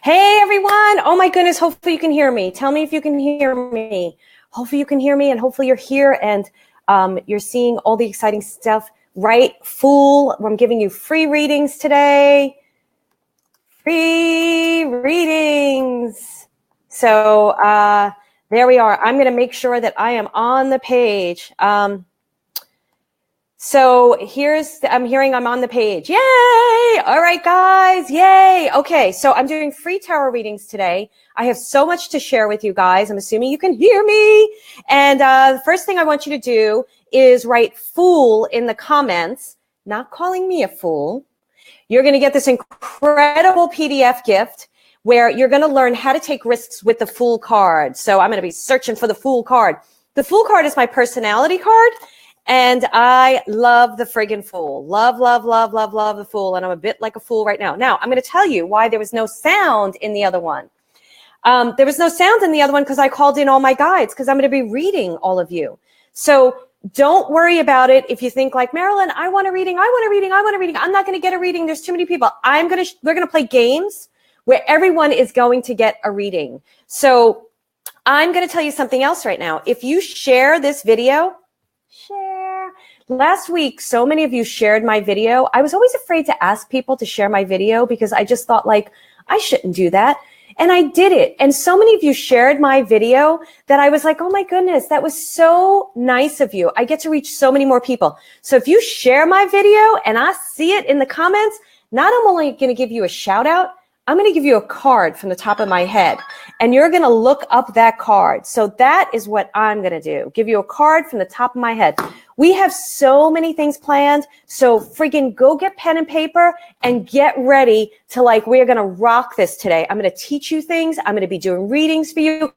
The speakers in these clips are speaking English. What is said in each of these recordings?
Hey, everyone. Oh, my goodness. Hopefully you can hear me. Tell me if you can hear me. Hopefully you can hear me, and hopefully you're here and you're seeing all the exciting stuff. Right? Fool. I'm giving you free readings today. Free readings. So there we are. I'm going to make sure that I am on the page. So I'm hearing I'm on the page. Yay! All right, guys. Yay. Okay. So I'm doing free tarot readings today. I have so much to share with you guys. I'm assuming you can hear me. And the first thing I want you to do is write fool in the comments, not calling me a fool. You're going to get this incredible PDF gift where you're going to learn how to take risks with the Fool card. So I'm going to be searching for the Fool card. The Fool card is my personality card. And I love the friggin' Fool. Love, love, love, love, love the Fool. And I'm a bit like a fool right now. Now, I'm going to tell you why there was no sound in the other one. There was no sound in the other one because I called in all my guides because I'm going to be reading all of you. So don't worry about it. If you think like, Marilyn, I want a reading. I'm not going to get a reading. There's too many people. We're going to play games where everyone is going to get a reading. So I'm going to tell you something else right now. If you share this video, share. Last week, so many of you shared my video. I was always afraid to ask people to share my video because I just thought like, I shouldn't do that. And I did it. And so many of you shared my video that I was like, oh my goodness, that was so nice of you. I get to reach so many more people. So if you share my video and I see it in the comments, not only going to give you a shout out, I'm going to give you a card from the top of my head, and you're going to look up that card. So that is what I'm going to do. Give you a card from the top of my head. We have so many things planned. So freaking go get pen and paper and get ready to we're going to rock this today. I'm going to teach you things. I'm going to be doing readings for you.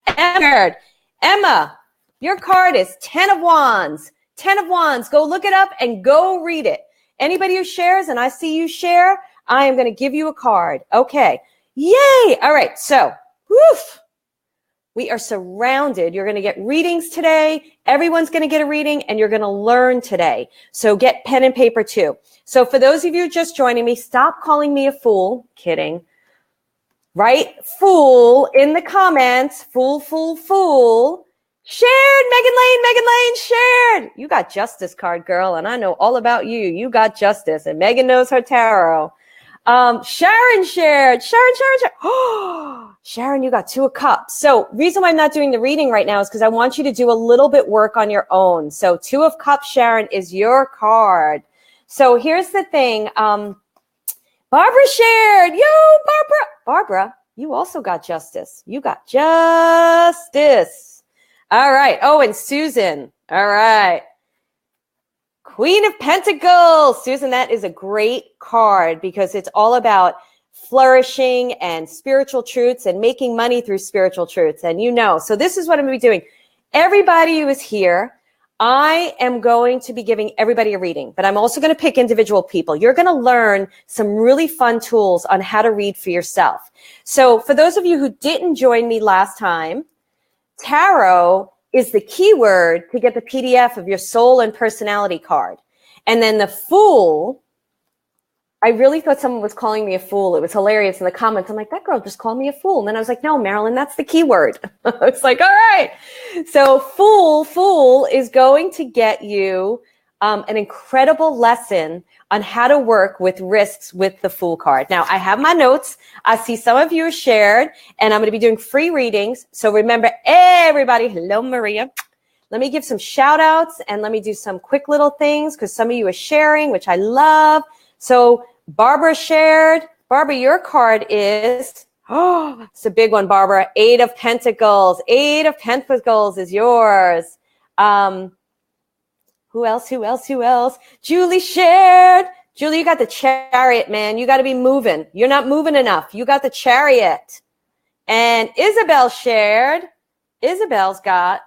Emma, your card is 10 of Wands. 10 of Wands. Go look it up and go read it. Anybody who shares, and I see you share, I am going to give you a card. Okay. Yay. All right. So, we are surrounded. You're going to get readings today. Everyone's going to get a reading, and you're going to learn today. So get pen and paper too. So for those of you just joining me, stop calling me a fool. Kidding. Write fool in the comments. Fool, fool, fool. Shared, Megan Lane, shared. You got justice card, girl, and I know all about you. You got justice, and Megan knows her tarot. Sharon shared. Sharon. Oh, Sharon, you got 2 of Cups. So reason why I'm not doing the reading right now is because I want you to do a little bit work on your own. So 2 of Cups, Sharon, is your card. So here's the thing. Barbara shared. Yo, Barbara, you also got justice. You got justice. All right. Oh, and Susan. All right. Queen of Pentacles. Susan, that is a great card because it's all about flourishing and spiritual truths and making money through spiritual truths. And so this is what I'm going to be doing. Everybody who is here, I am going to be giving everybody a reading, but I'm also going to pick individual people. You're going to learn some really fun tools on how to read for yourself. So for those of you who didn't join me last time, tarot is the keyword to get the PDF of your soul and personality card. And then the Fool, I really thought someone was calling me a fool. It was hilarious in the comments. I'm like, that girl just called me a fool. And then I was like, no, Marilyn, that's the keyword. It's like, all right. So Fool is going to get you an incredible lesson on how to work with risks with the Fool card. Now, I have my notes. I see some of you are shared, and I'm going to be doing free readings. So remember, everybody, hello, Maria. Let me give some shout outs, and let me do some quick little things because some of you are sharing, which I love. So Barbara shared. Barbara, your card is, it's a big one, Barbara. 8 of Pentacles. 8 of Pentacles is yours. Who else? Julie shared. Julie, you got the Chariot, man. You got to be moving. You're not moving enough. You got the Chariot. And Isabel shared. Isabel's got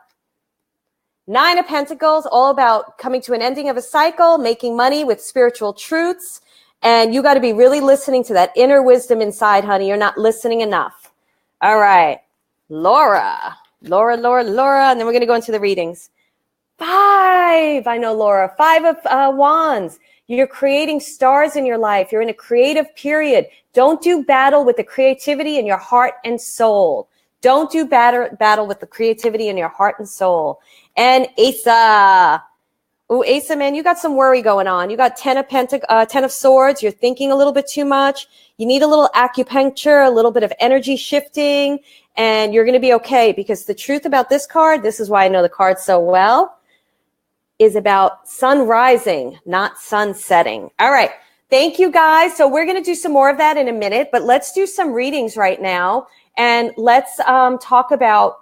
9 of Pentacles, all about coming to an ending of a cycle, making money with spiritual truths. And you got to be really listening to that inner wisdom inside, honey. You're not listening enough. All right. Laura. And then we're going to go into the readings. 5. I know, Laura. 5 of Wands. You're creating stars in your life. You're in a creative period. Don't do battle with the creativity in your heart and soul. Don't do battle with the creativity in your heart and soul. And Asa. Oh, Asa, man, you got some worry going on. You got 10 of Swords. You're thinking a little bit too much. You need a little acupuncture, a little bit of energy shifting, and you're going to be okay, because the truth about this card, this is why I know the card so well, is about sun rising, not sun setting. All right. Thank you, guys. So we're going to do some more of that in a minute, but let's do some readings right now. And let's talk about,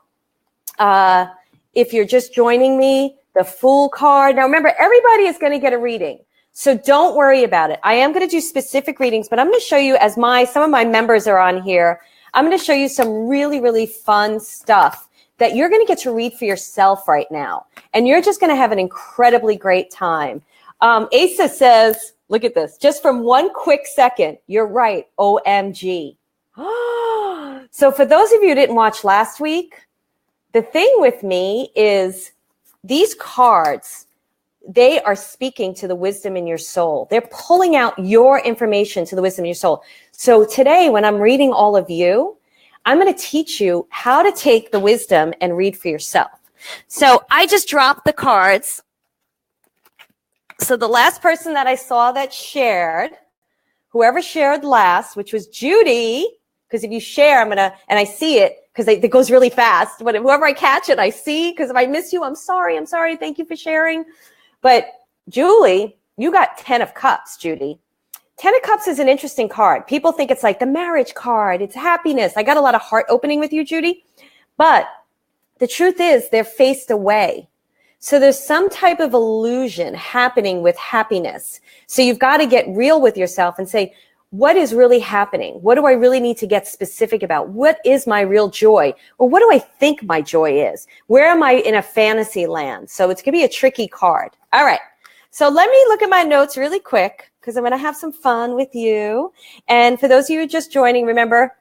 if you're just joining me, the Fool card. Now, remember, everybody is going to get a reading, so don't worry about it. I am going to do specific readings, but I'm going to show you, as some of my members are on here, I'm going to show you some really, really fun stuff that you're going to get to read for yourself right now. And you're just going to have an incredibly great time. Asa says, look at this, just from one quick second, you're right, OMG. So for those of you who didn't watch last week, the thing with me is these cards, they are speaking to the wisdom in your soul. They're pulling out your information to the wisdom in your soul. So today, when I'm reading all of you, I'm going to teach you how to take the wisdom and read for yourself. So I just dropped the cards. So the last person that I saw that shared, whoever shared last, which was Judy, because if you share, and I see it, because it goes really fast. But whoever I catch it, I see, because if I miss you, I'm sorry. Thank you for sharing. But Julie, you got 10 of Cups, Judy. 10 of Cups is an interesting card. People think it's like the marriage card. It's happiness. I got a lot of heart opening with you, Judy. But the truth is they're faced away. So there's some type of illusion happening with happiness. So you've got to get real with yourself and say, what is really happening? What do I really need to get specific about? What is my real joy? Or what do I think my joy is? Where am I in a fantasy land? So it's going to be a tricky card. All right. So let me look at my notes really quick, because I'm going to have some fun with you. And for those of you who are just joining, remember,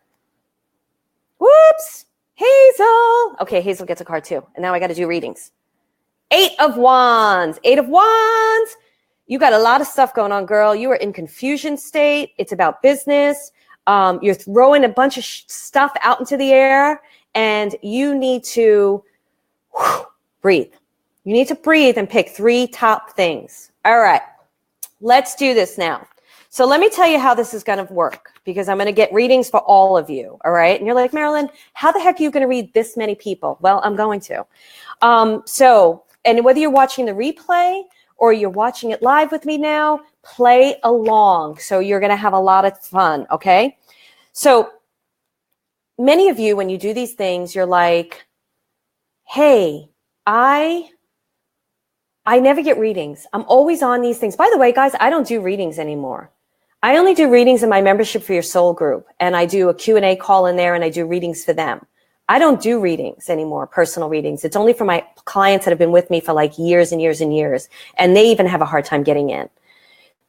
whoops, Hazel. Okay, Hazel gets a card too. And now I got to do readings. 8 of Wands. 8 of Wands. You got a lot of stuff going on, girl. You are in confusion state. It's about business. You're throwing a bunch of stuff out into the air, and you need to breathe. You need to breathe and pick 3 top things. All right, let's do this now. So let me tell you how this is going to work, because I'm going to get readings for all of you. All right. And you're like, Marilyn, how the heck are you going to read this many people? Well, I'm going to. And whether you're watching the replay or you're watching it live with me now, play along. So you're going to have a lot of fun, okay? So many of you, when you do these things, you're like, hey, I never get readings. I'm always on these things. By the way, guys, I don't do readings anymore. I only do readings in my Membership for Your Soul group, and I do a Q&A call in there, and I do readings for them. I don't do readings anymore, personal readings. It's only for my clients that have been with me for like years and years and years, and they even have a hard time getting in.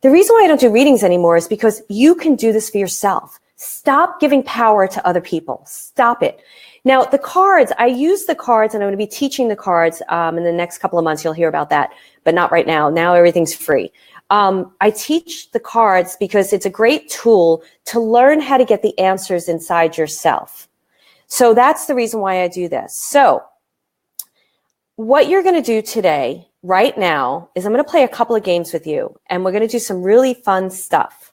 The reason why I don't do readings anymore is because you can do this for yourself. Stop giving power to other people. Stop it. Now, the cards, I use the cards, and I'm going to be teaching the cards in the next couple of months. You'll hear about that, but not right now. Now everything's free. I teach the cards because it's a great tool to learn how to get the answers inside yourself. So that's the reason why I do this. So what you're going to do today, right now, is I'm going to play a couple of games with you, and we're going to do some really fun stuff.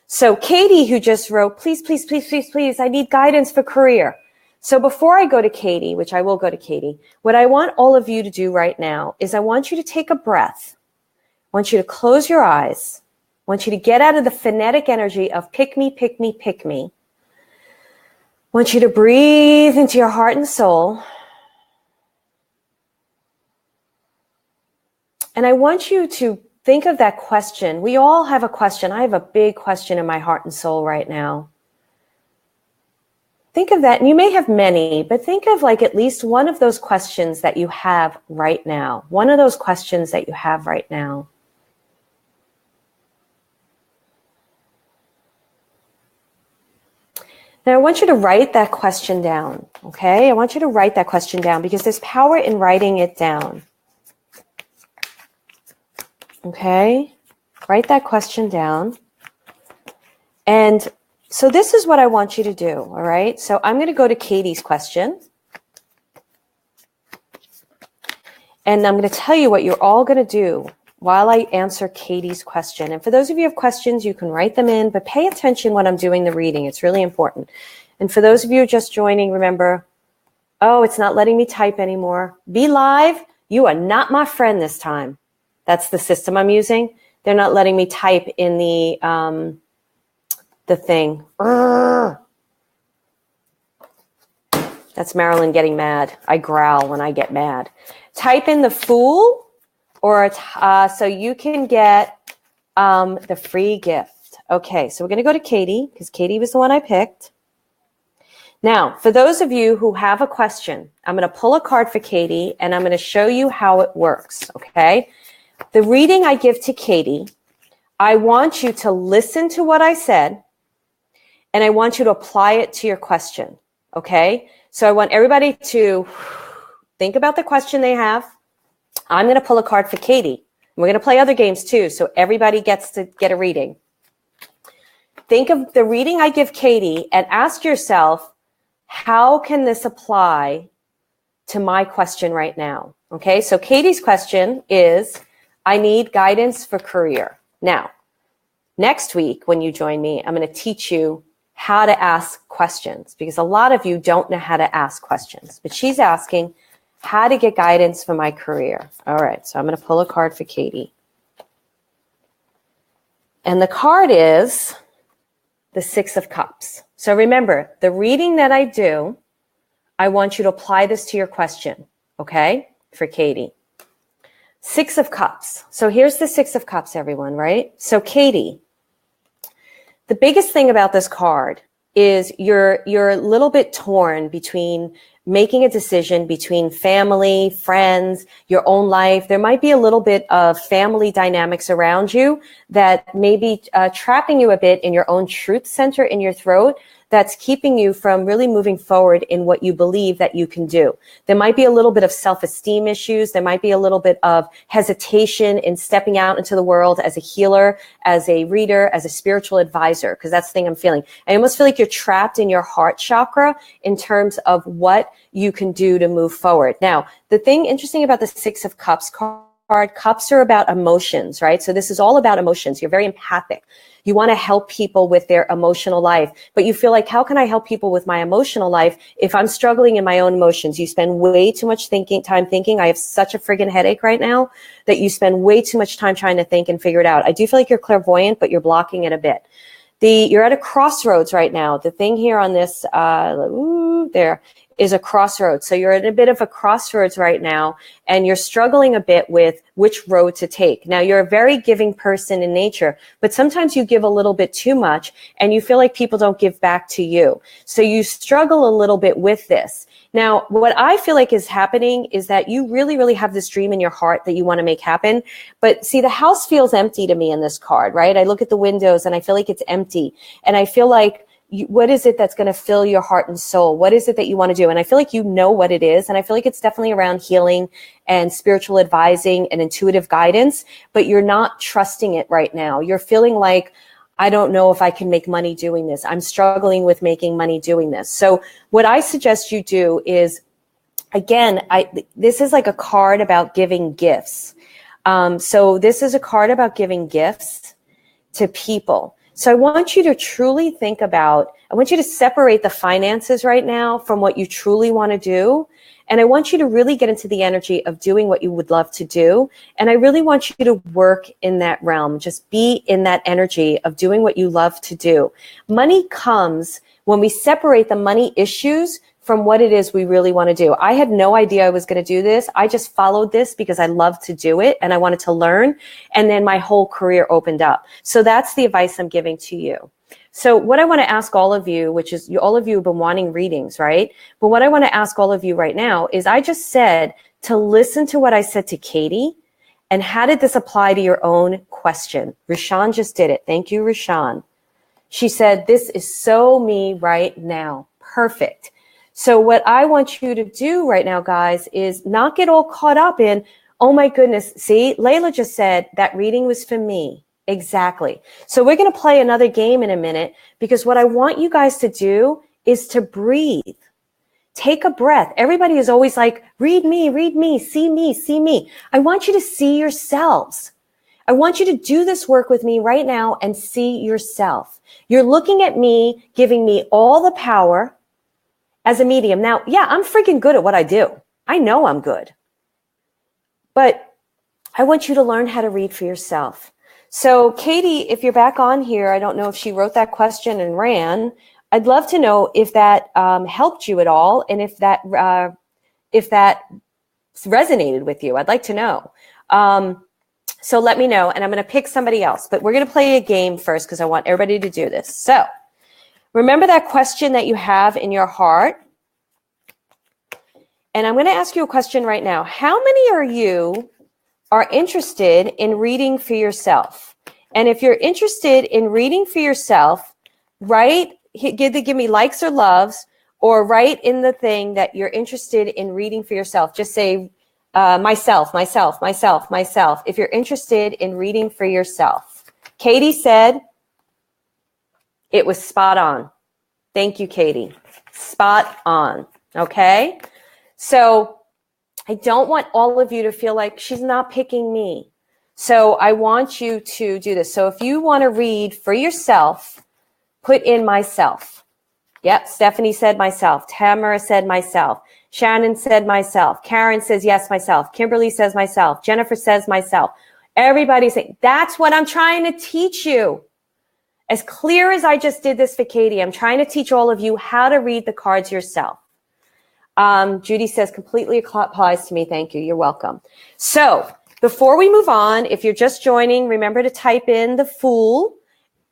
So Katie, who just wrote, please, please, please, please, please, I need guidance for career. So before I go to Katie, which I will go to Katie, what I want all of you to do right now is I want you to take a breath. I want you to close your eyes. I want you to get out of the phonetic energy of pick me, pick me, pick me. I want you to breathe into your heart and soul. And I want you to think of that question. We all have a question. I have a big question in my heart and soul right now. Think of that, and you may have many, but think of like at least one of those questions that you have right now. One of those questions that you have right now. Now, I want you to write that question down, okay? I want you to write that question down because there's power in writing it down. Okay? write that question down. And so this is what I want you to do, all right? So I'm going to go to Katie's question. And I'm going to tell you what you're all going to do while I answer Katie's question. And for those of you who have questions, you can write them in, but pay attention when I'm doing the reading. It's really important. And for those of you just joining, remember, oh, it's not letting me type anymore. Be live. You are not my friend this time. That's the system I'm using. They're not letting me type in the thing. That's Marilyn getting mad. I growl when I get mad. Type in the Fool, or so you can get the free gift. Okay, so we're going to go to Katie because Katie was the one I picked. Now, for those of you who have a question, I'm going to pull a card for Katie, and I'm going to show you how it works, okay? The reading I give to Katie, I want you to listen to what I said, and I want you to apply it to your question, okay? So I want everybody to think about the question they have. I'm going to pull a card for Katie. We're going to play other games too, so everybody gets to get a reading. Think of the reading I give Katie and ask yourself, how can this apply to my question right now? Okay, so Katie's question is, I need guidance for career. Now, next week when you join me, I'm going to teach you how to ask questions, because a lot of you don't know how to ask questions. But she's asking how to get guidance for my career. All right, so I'm going to pull a card for Katie. And the card is the Six of Cups. So remember, the reading that I do, I want you to apply this to your question, okay, for Katie. Six of Cups. So here's the Six of Cups, everyone, right? So Katie, the biggest thing about this card is you're a little bit torn between making a decision between family, friends, your own life. There might be a little bit of family dynamics around you that may be trapping you a bit in your own truth center in your throat, that's keeping you from really moving forward in what you believe that you can do. There might be a little bit of self-esteem issues. There might be a little bit of hesitation in stepping out into the world as a healer, as a reader, as a spiritual advisor, because that's the thing I'm feeling. I almost feel like you're trapped in your heart chakra in terms of what you can do to move forward. Now, the thing interesting about the Six of Cups card, cups are about emotions, right? So this is all about emotions. You're very empathic. You want to help people with their emotional life, but you feel like, how can I help people with my emotional life if I'm struggling in my own emotions? You spend way too much time thinking. I have such a friggin' headache right now that you spend way too much time trying to think and figure it out. I do feel like you're clairvoyant, but you're blocking it a bit. You're at a crossroads right now. The thing here on this, there is a crossroads. So you're at a bit of a crossroads right now, and you're struggling a bit with which road to take. Now, you're a very giving person in nature, but sometimes you give a little bit too much and you feel like people don't give back to you. So you struggle a little bit with this. Now, what I feel like is happening is that you really, really have this dream in your heart that you want to make happen. But see, the house feels empty to me in this card, right? I look at the windows and I feel like it's empty. And I feel like, what is it that's going to fill your heart and soul? What is it that you want to do? And I feel like you know what it is. And I feel like it's definitely around healing and spiritual advising and intuitive guidance, but you're not trusting it right now. You're feeling like, I don't know if I can make money doing this. I'm struggling with making money doing this. So what I suggest you do is, again, this is like a card about giving gifts. So this is a card about giving gifts to people. So I want you to truly think about, I want you to separate the finances right now from what you truly want to do. And I want you to really get into the energy of doing what you would love to do. And I really want you to work in that realm. Just be in that energy of doing what you love to do. Money comes when we separate the money issues from what it is we really want to do. I had no idea I was going to do this. I just followed this because I love to do it and I wanted to learn. And then my whole career opened up. So that's the advice I'm giving to you. So what I want to ask all of you, which is all of you have been wanting readings, right? But what I want to ask all of you right now is, I just said to listen to what I said to Katie, and how did this apply to your own question? Rashawn just did it. Thank you, Rashawn. She said, this is so me right now. Perfect. So what I want you to do right now, guys, is not get all caught up in, oh my goodness, see, Layla just said that reading was for me. Exactly. So we're going to play another game in a minute, because what I want you guys to do is to breathe. Take a breath. Everybody is always like, read me, see me, see me. I want you to see yourselves. I want you to do this work with me right now and see yourself. You're looking at me, giving me all the power as a medium. Now, yeah, I'm freaking good at what I do. I know I'm good. But I want you to learn how to read for yourself. So Katie, if you're back on here, I don't know if she wrote that question and ran. I'd love to know if that helped you at all, and if that resonated with you. I'd like to know. So let me know, and I'm going to pick somebody else. But we're going to play a game first, because I want everybody to do this. So remember that question that you have in your heart. And I'm going to ask you a question right now. How many of you are interested in reading for yourself? And if you're interested in reading for yourself, give me likes or loves, or write in the thing that you're interested in reading for yourself. Just say, myself. If you're interested in reading for yourself. Katie said it was spot on. Thank you, Katie. Spot on. Okay. So I don't want all of you to feel like she's not picking me. So I want you to do this. So if you want to read for yourself, put in myself. Yep. Stephanie said myself. Tamara said myself. Shannon said myself. Karen says yes, myself. Kimberly says myself. Jennifer says myself. Everybody's saying, that's what I'm trying to teach you. As clear as I just did this for Katie, I'm trying to teach all of you how to read the cards yourself. Judy says completely applies to me. Thank you. You're welcome. So before we move on, if you're just joining, remember to type in the Fool,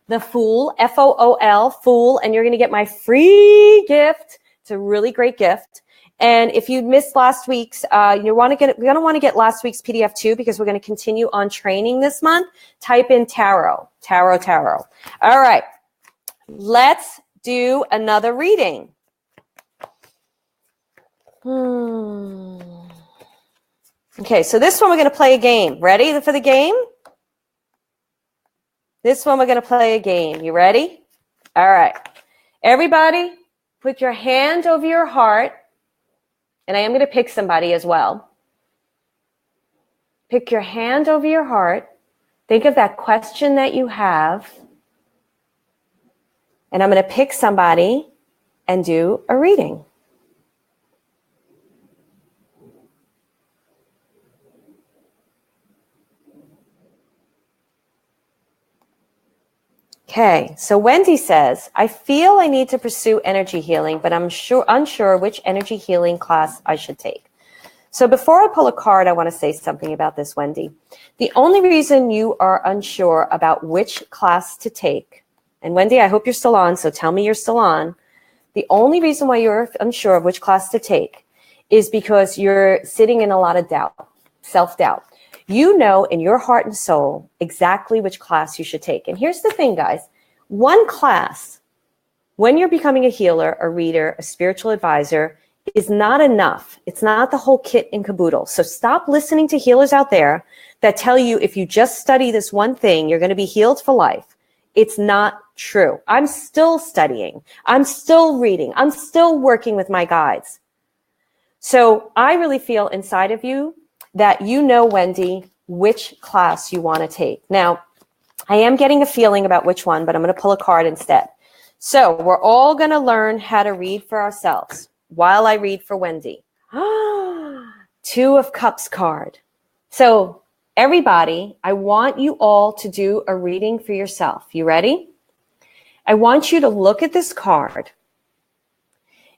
F-O-O-L, Fool, and you're going to get my free gift. It's a really great gift. And if you missed last week's, we're going to want to get last week's PDF too, because we're going to continue on training this month. Type in tarot. All right. Let's do another reading. Okay, so this one we're going to play a game. Ready for the game? This one we're going to play a game. You ready? All right. Everybody, put your hand over your heart. And I am going to pick somebody as well. Pick your hand over your heart. Think of that question that you have. And I'm going to pick somebody and do a reading. Okay, so Wendy says, I feel I need to pursue energy healing, but I'm unsure which energy healing class I should take. So before I pull a card, I want to say something about this, Wendy. The only reason you are unsure about which class to take, and Wendy, I hope you're still on, so tell me you're still on. The only reason why you're unsure of which class to take is because you're sitting in a lot of doubt, self-doubt. You know in your heart and soul exactly which class you should take. And here's the thing, guys. One class, when you're becoming a healer, a reader, a spiritual advisor, is not enough. It's not the whole kit and caboodle. So stop listening to healers out there that tell you if you just study this one thing, you're going to be healed for life. It's not true. I'm still studying. I'm still reading. I'm still working with my guides. So I really feel inside of you that you know, Wendy, which class you want to take. Now, I am getting a feeling about which one, but I'm going to pull a card instead. So we're all going to learn how to read for ourselves while I read for Wendy. Two of Cups card. So everybody, I want you all to do a reading for yourself. You ready? I want you to look at this card,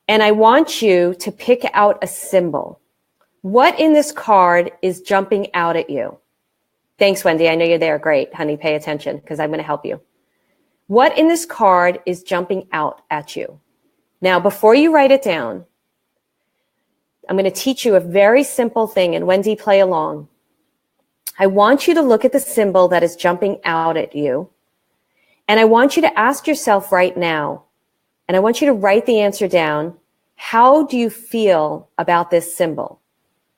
and I want you to pick out a symbol. What in this card is jumping out at you? Thanks, Wendy. I know you're there. Great, honey. Pay attention, because I'm going to help you. What in this card is jumping out at you? Now, before you write it down, I'm going to teach you a very simple thing, and Wendy, play along. I want you to look at the symbol that is jumping out at you, and I want you to ask yourself right now, and I want you to write the answer down. How do you feel about this symbol?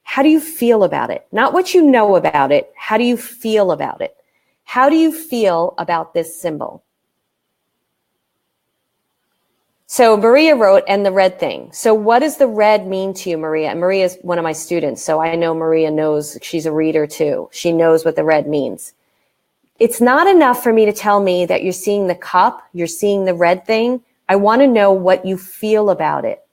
How do you feel about it? Not what you know about it. How do you feel about it? How do you feel about this symbol? So Maria wrote, and the red thing. So what does the red mean to you, Maria? And Maria is one of my students, so I know Maria knows, she's a reader too. She knows what the red means. It's not enough for me to tell me that you're seeing the cup, you're seeing the red thing. I want to know what you feel about it.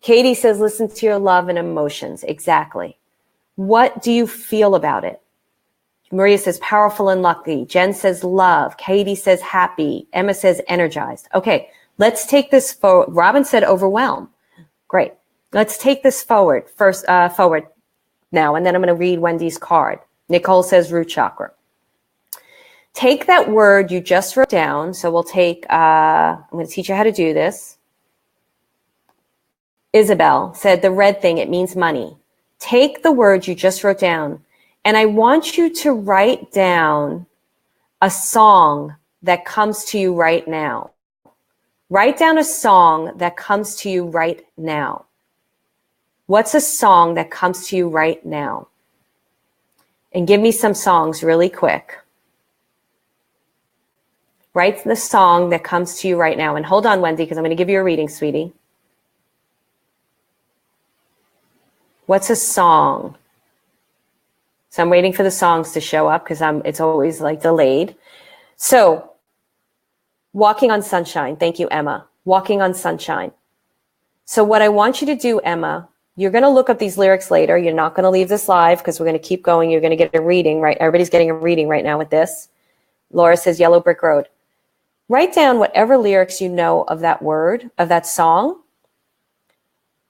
Katie says, listen to your love and emotions. Exactly. What do you feel about it? Maria says, powerful and lucky. Jen says, love. Katie says, happy. Emma says, energized. Okay, let's take this forward. Robin said, overwhelmed. Great. Let's take this forward now, and then I'm going to read Wendy's card. Nicole says, root chakra. Take that word you just wrote down. So we'll take, I'm going to teach you how to do this. Isabel said, the red thing, it means money. Take the word you just wrote down, and I want you to write down a song that comes to you right now. Write down a song that comes to you right now. What's a song that comes to you right now? And give me some songs really quick. Write the song that comes to you right now. And hold on, Wendy, because I'm going to give you a reading, sweetie. What's a song? So I'm waiting for the songs to show up because it's always like delayed. So, Walking on Sunshine. Thank you, Emma. Walking on Sunshine. So what I want you to do, Emma, you're going to look up these lyrics later. You're not going to leave this live because we're going to keep going. You're going to get a reading, right? Everybody's getting a reading right now with this. Laura says Yellow Brick Road. Write down whatever lyrics you know of that word, of that song,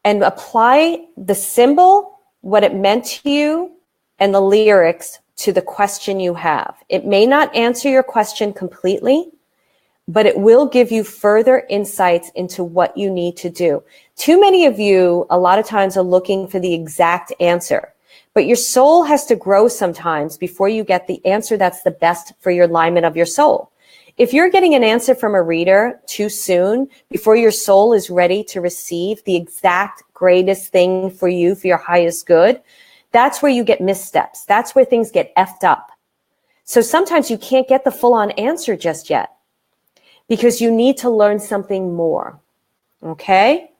and apply the symbol, what it meant to you, and the lyrics to the question you have. It may not answer your question completely, but it will give you further insights into what you need to do. Too many of you, a lot of times, are looking for the exact answer, but your soul has to grow sometimes before you get the answer that's the best for your alignment of your soul. If you're getting an answer from a reader too soon, before your soul is ready to receive the exact greatest thing for you, for your highest good, that's where you get missteps. That's where things get effed up. So sometimes you can't get the full-on answer just yet because you need to learn something more. Okay?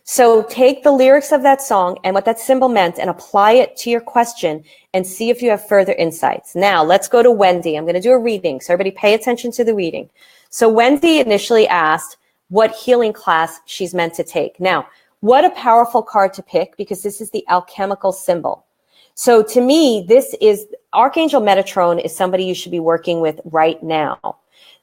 So take the lyrics of that song and what that symbol meant and apply it to your question and see if you have further insights. Now, let's go to Wendy. I'm going to do a reading, so everybody pay attention to the reading. So Wendy initially asked what healing class she's meant to take. Now, what a powerful card to pick because this is the alchemical symbol. So to me, this is Archangel Metatron is somebody you should be working with right now.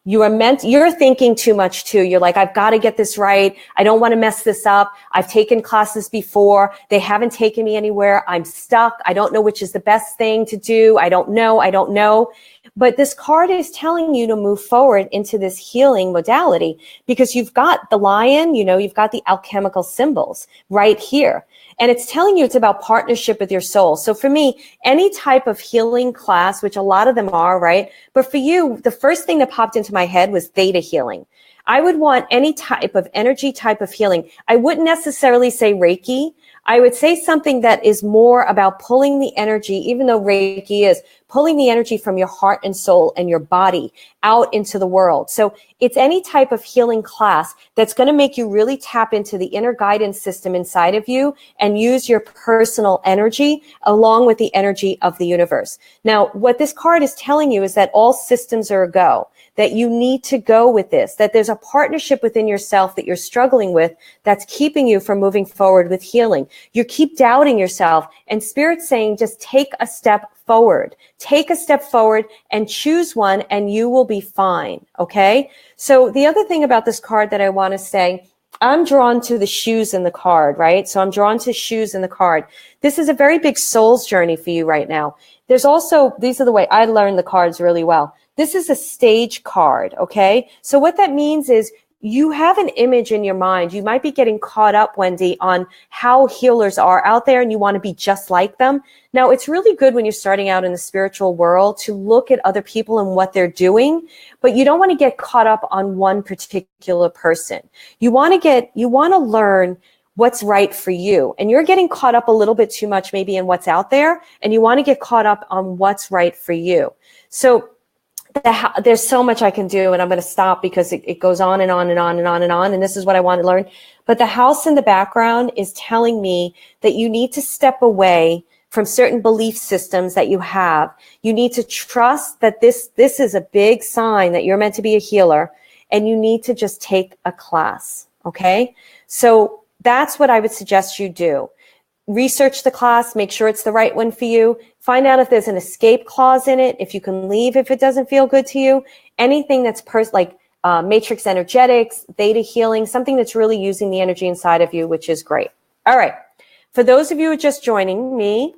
You're thinking too much too. You're like, I've got to get this right. I don't want to mess this up. I've taken classes before. They haven't taken me anywhere. I'm stuck. I don't know which is the best thing to do. I don't know. But this card is telling you to move forward into this healing modality because you've got the lion, you've got the alchemical symbols right here. And it's telling you it's about partnership with your soul. So for me, any type of healing class, which a lot of them are, right? But for you, the first thing that popped into my head was theta healing. I would want any type of energy type of healing. I wouldn't necessarily say Reiki. I would say something that is more about pulling the energy, even though Reiki is pulling the energy from your heart and soul and your body out into the world. So it's any type of healing class that's going to make you really tap into the inner guidance system inside of you and use your personal energy along with the energy of the universe. Now, what this card is telling you is that all systems are a go, that you need to go with this, that there's a partnership within yourself that you're struggling with that's keeping you from moving forward with healing. You keep doubting yourself, and Spirit's saying just take a step forward. Take a step forward and choose one and you will be fine, okay? So the other thing about this card that I want to say, I'm drawn to the shoes in the card, right? So I'm drawn to shoes in the card. This is a very big soul's journey for you right now. There's also, these are the way I learned the cards really well. This is a stage card, okay? So what that means is you have an image in your mind. You might be getting caught up, Wendy, on how healers are out there and you want to be just like them. Now, it's really good when you're starting out in the spiritual world to look at other people and what they're doing, but you don't want to get caught up on one particular person. You want to learn what's right for you. And you're getting caught up a little bit too much maybe in what's out there, and you want to get caught up on what's right for you. So there's so much I can do, and I'm going to stop because it goes on and on and on and on and on. And this is what I want to learn. But the house in the background is telling me that you need to step away from certain belief systems that you have. You need to trust that this is a big sign that you're meant to be a healer, and you need to just take a class. Okay. So that's what I would suggest you do. Research the class, make sure it's the right one for you. Find out if there's an escape clause in it, if you can leave if it doesn't feel good to you. Anything that's like matrix energetics, theta healing, something that's really using the energy inside of you, which is great. All right. For those of you who are just joining me,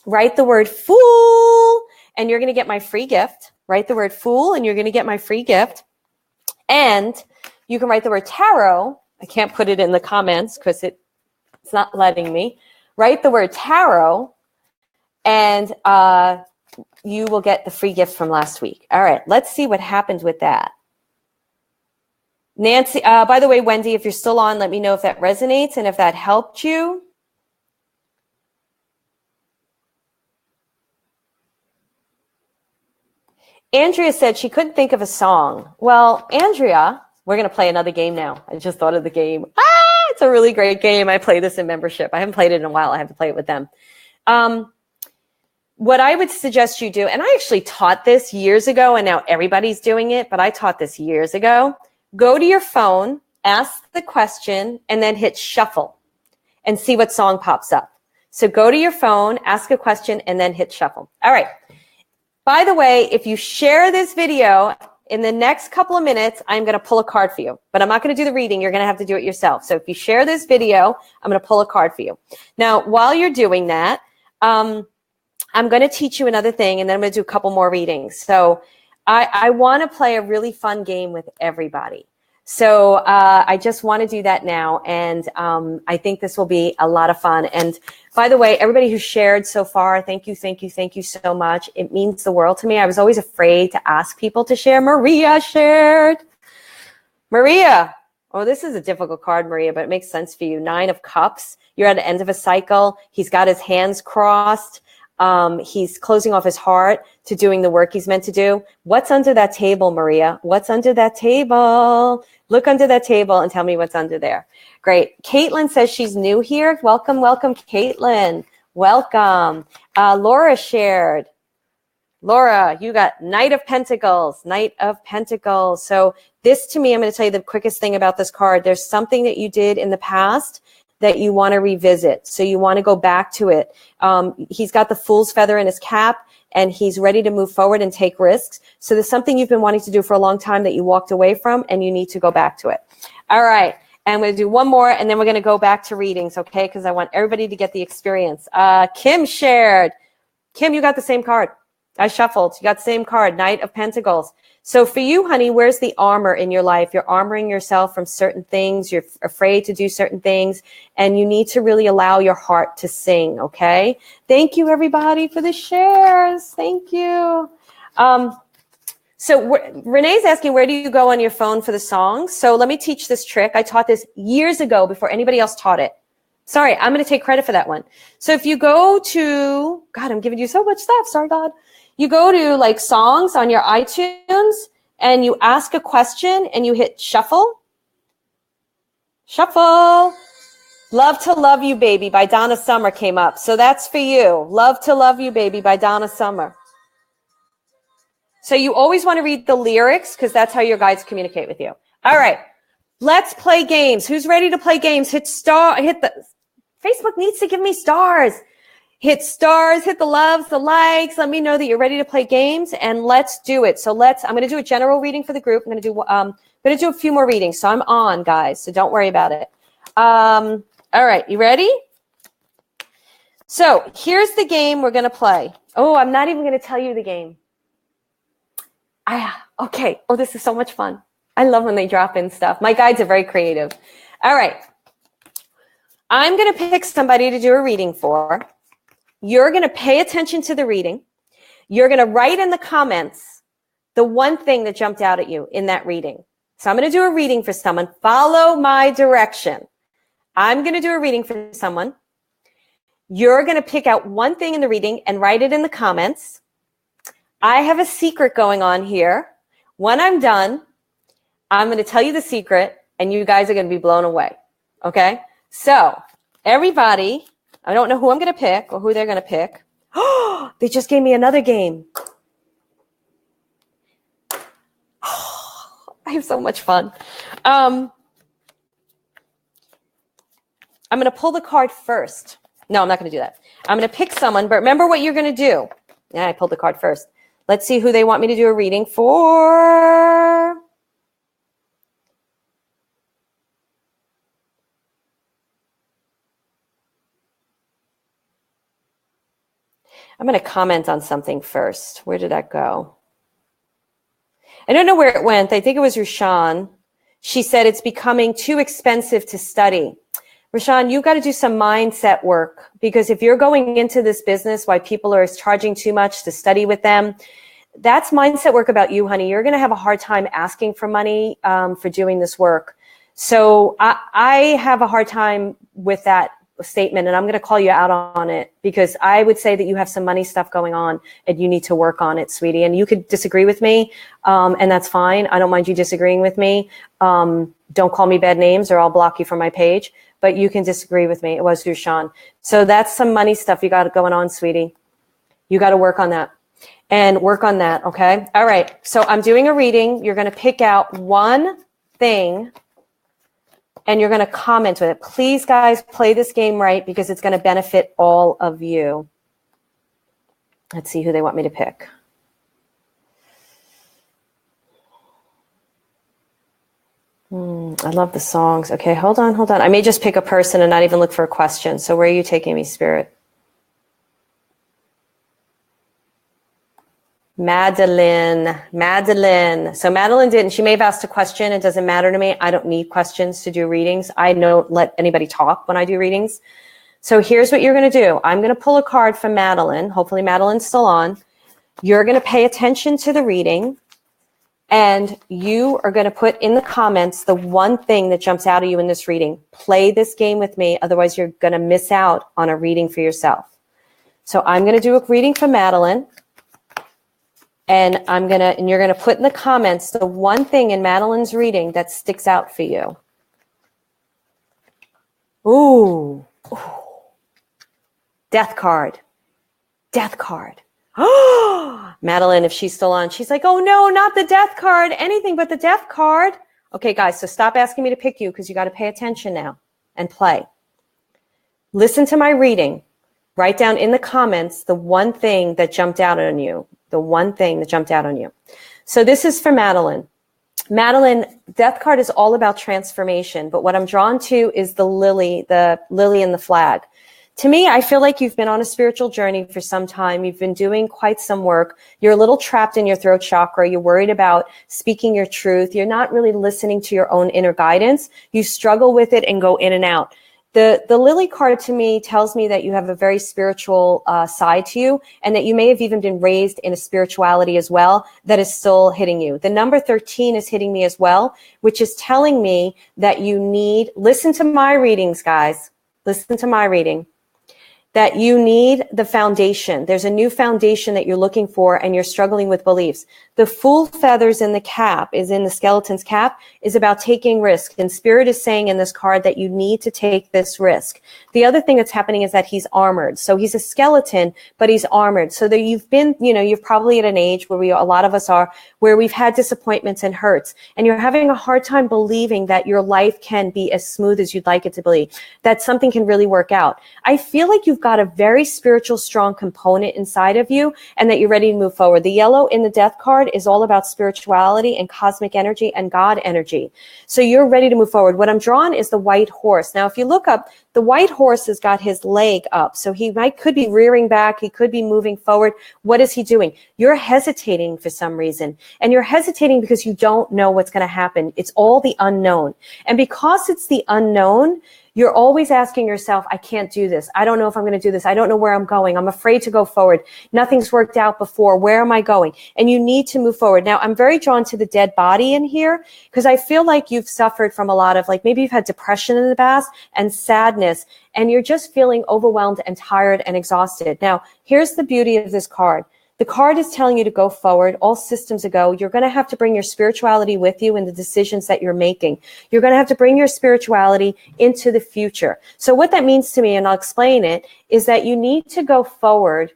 write the word fool and you're going to get my free gift. Write the word fool and you're going to get my free gift. And you can write the word tarot. I can't put it in the comments because it's not letting me. Write the word tarot and you will get the free gift from last week. All right, let's see what happened with that. Nancy, by the way, Wendy, if you're still on, let me know if that resonates and if that helped you. Andrea said she couldn't think of a song. Well, Andrea, we're going to play another game now. I just thought of the game. It's a really great game. I play this in membership. I haven't played it in a while. I have to play it with them. What I would suggest you do, and I actually taught this years ago, and now everybody's doing it, but I taught this years ago. Go to your phone, ask the question, and then hit shuffle and see what song pops up. So go to your phone, ask a question, and then hit shuffle. All right. By the way, if you share this video, in the next couple of minutes, I'm going to pull a card for you. But I'm not going to do the reading. You're going to have to do it yourself. So if you share this video, I'm going to pull a card for you. Now, while you're doing that, I'm going to teach you another thing, and then I'm going to do a couple more readings. So I want to play a really fun game with everybody. So I just want to do that now, and I think this will be a lot of fun. And by the way, everybody who shared so far, thank you so much. It means the world to me. I was always afraid to ask people to share. Maria shared. Maria, oh, this is a difficult card, Maria, but it makes sense for you. 9 of Cups. You're at the end of a cycle. He's got his hands crossed. He's closing off his heart to doing the work he's meant to do. What's under that table, Maria? What's under that table? Look under that table and tell me what's under there. Great. Caitlin says she's new here. Welcome, Caitlin. Welcome. Laura shared. Laura, you got Knight of Pentacles. Knight of Pentacles. So this, to me, I'm going to tell you the quickest thing about this card. There's something that you did in the past that you want to revisit. So you want to go back to it. He's got the fool's feather in his cap, and he's ready to move forward and take risks. So there's something you've been wanting to do for a long time that you walked away from, and you need to go back to it. All right. And I'm going to do one more, and then we're going to go back to readings, okay? Because I want everybody to get the experience. Kim shared. Kim, you got the same card. I shuffled. You got the same card, Knight of Pentacles. So for you, honey, where's the armor in your life? You're armoring yourself from certain things. You're afraid to do certain things. And you need to really allow your heart to sing, okay? Thank you, everybody, for the shares. Thank you. So Renee's asking, where do you go on your phone for the songs? So let me teach this trick. I taught this years ago before anybody else taught it. Sorry, I'm going to take credit for that one. So if you go to, God, I'm giving you so much stuff. Sorry, God. You go to like songs on your iTunes and you ask a question and you hit shuffle. Shuffle. Love to Love You, Baby by Donna Summer came up. So that's for you. Love to Love You, Baby by Donna Summer. So you always want to read the lyrics because that's how your guides communicate with you. All right. Let's play games. Who's ready to play games? Hit the Facebook needs to give me stars. Hit stars, hit the loves, the likes. Let me know that you're ready to play games, and let's do it. So I'm going to do a general reading for the group. I'm going to do a few more readings. So I'm on, guys. So don't worry about it. All right. You ready? So here's the game we're going to play. Oh, I'm not even going to tell you the game. Okay. Oh, this is so much fun. I love when they drop in stuff. My guides are very creative. All right. I'm going to pick somebody to do a reading for. You're going to pay attention to the reading. You're going to write in the comments the one thing that jumped out at you in that reading. So I'm going to do a reading for someone. Follow my direction. I'm going to do a reading for someone. You're going to pick out one thing in the reading and write it in the comments. I have a secret going on here. When I'm done, I'm going to tell you the secret, and you guys are going to be blown away. Okay? So, everybody, I don't know who I'm going to pick or who they're going to pick. Oh, they just gave me another game. I have so much fun. I'm going to pull the card first. No, I'm not going to do that. I'm going to pick someone, but remember what you're going to do. Yeah, I pulled the card first. Let's see who they want me to do a reading for. I'm going to comment on something first. Where did that go? I don't know where it went. I think it was Rushan. She said it's becoming too expensive to study. Rushan, you got to do some mindset work, because if you're going into this business why people are charging too much to study with them, that's mindset work about you, honey. You're going to have a hard time asking for money for doing this work. So I have a hard time with that statement, and I'm going to call you out on it, because I would say that you have some money stuff going on and you need to work on it, sweetie. And you could disagree with me, and that's fine. I don't mind you disagreeing with me. Don't call me bad names or I'll block you from my page, but you can disagree with me. It was Rushan. So that's some money stuff you got going on, sweetie. You got to work on that and work on that. Okay. All right. So I'm doing a reading. You're going to pick out one thing and you're going to comment with it. Please, guys, play this game right, because it's going to benefit all of you. Let's see who they want me to pick. I love the songs. Okay, hold on. I may just pick a person and not even look for a question. So where are you taking me, Spirit? Madeline. So Madeline didn't. She may have asked a question. It doesn't matter to me. I don't need questions to do readings. I don't let anybody talk when I do readings. So here's what you're going to do. I'm going to pull a card from Madeline. Hopefully Madeline's still on. You're going to pay attention to the reading, and you are going to put in the comments the one thing that jumps out at you in this reading. Play this game with me. Otherwise, you're going to miss out on a reading for yourself. So I'm going to do a reading for Madeline. And you're going to put in the comments the one thing in Madeline's reading that sticks out for you. Ooh. Death card. Madeline, if she's still on, she's like, oh no, not the death card, anything but the death card. Okay, guys, so stop asking me to pick you, because you got to pay attention now and play. Listen to my reading. Write down in the comments the one thing that jumped out on you. So this is for Madeline. Madeline, death card is all about transformation, but what I'm drawn to is the lily and the flag. To me, I feel like you've been on a spiritual journey for some time. You've been doing quite some work. You're a little trapped in your throat chakra. You're worried about speaking your truth. You're not really listening to your own inner guidance. You struggle with it and go in and out. The lily card to me tells me that you have a very spiritual side to you, and that you may have even been raised in a spirituality as well that is still hitting you. The number 13 is hitting me as well, which is telling me that listen to my readings, guys. Listen to my reading. That you need the foundation. There's a new foundation that you're looking for, and you're struggling with beliefs. The fool feathers in the skeleton's cap, is about taking risk. And Spirit is saying in this card that you need to take this risk. The other thing that's happening is that he's armored. So he's a skeleton, but he's armored. So that you're probably at an age where a lot of us are, where we've had disappointments and hurts, and you're having a hard time believing that your life can be as smooth as you'd like it to be, that something can really work out. I feel like you've got a very spiritual, strong component inside of you, and that you're ready to move forward. The yellow in the death card is all about spirituality and cosmic energy and God energy. So you're ready to move forward. What I'm drawn is the white horse. Now, if you look up, the white horse has got his leg up. So he could be rearing back. He could be moving forward. What is he doing? You're hesitating for some reason. And you're hesitating because you don't know what's going to happen. It's all the unknown. And because it's the unknown, You're always asking yourself, I can't do this. I don't know if I'm going to do this. I don't know where I'm going. I'm afraid to go forward. Nothing's worked out before. Where am I going? And you need to move forward. Now, I'm very drawn to the dead body in here because I feel like you've suffered from a lot of, like, maybe you've had depression in the past and sadness, and you're just feeling overwhelmed and tired and exhausted. Now, here's the beauty of this card. The card is telling you to go forward, all systems a go. You're going to have to bring your spirituality with you in the decisions that you're making. You're going to have to bring your spirituality into the future. So what that means to me, and I'll explain it, is that you need to go forward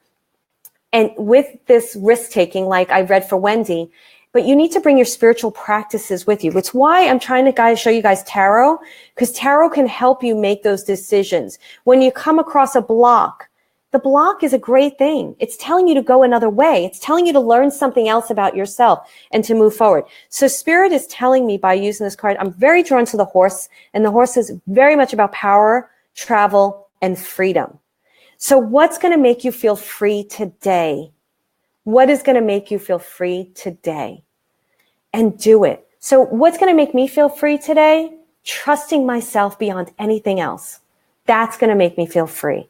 and with this risk taking, like I read for Wendy, but you need to bring your spiritual practices with you. It's why I'm trying to show you guys tarot, because tarot can help you make those decisions. When you come across a block, the block is a great thing. It's telling you to go another way. It's telling you to learn something else about yourself and to move forward. So Spirit is telling me by using this card, I'm very drawn to the horse, and the horse is very much about power, travel, and freedom. So what's going to make you feel free today? What is going to make you feel free today? And do it. So what's going to make me feel free today? Trusting myself beyond anything else. That's going to make me feel free.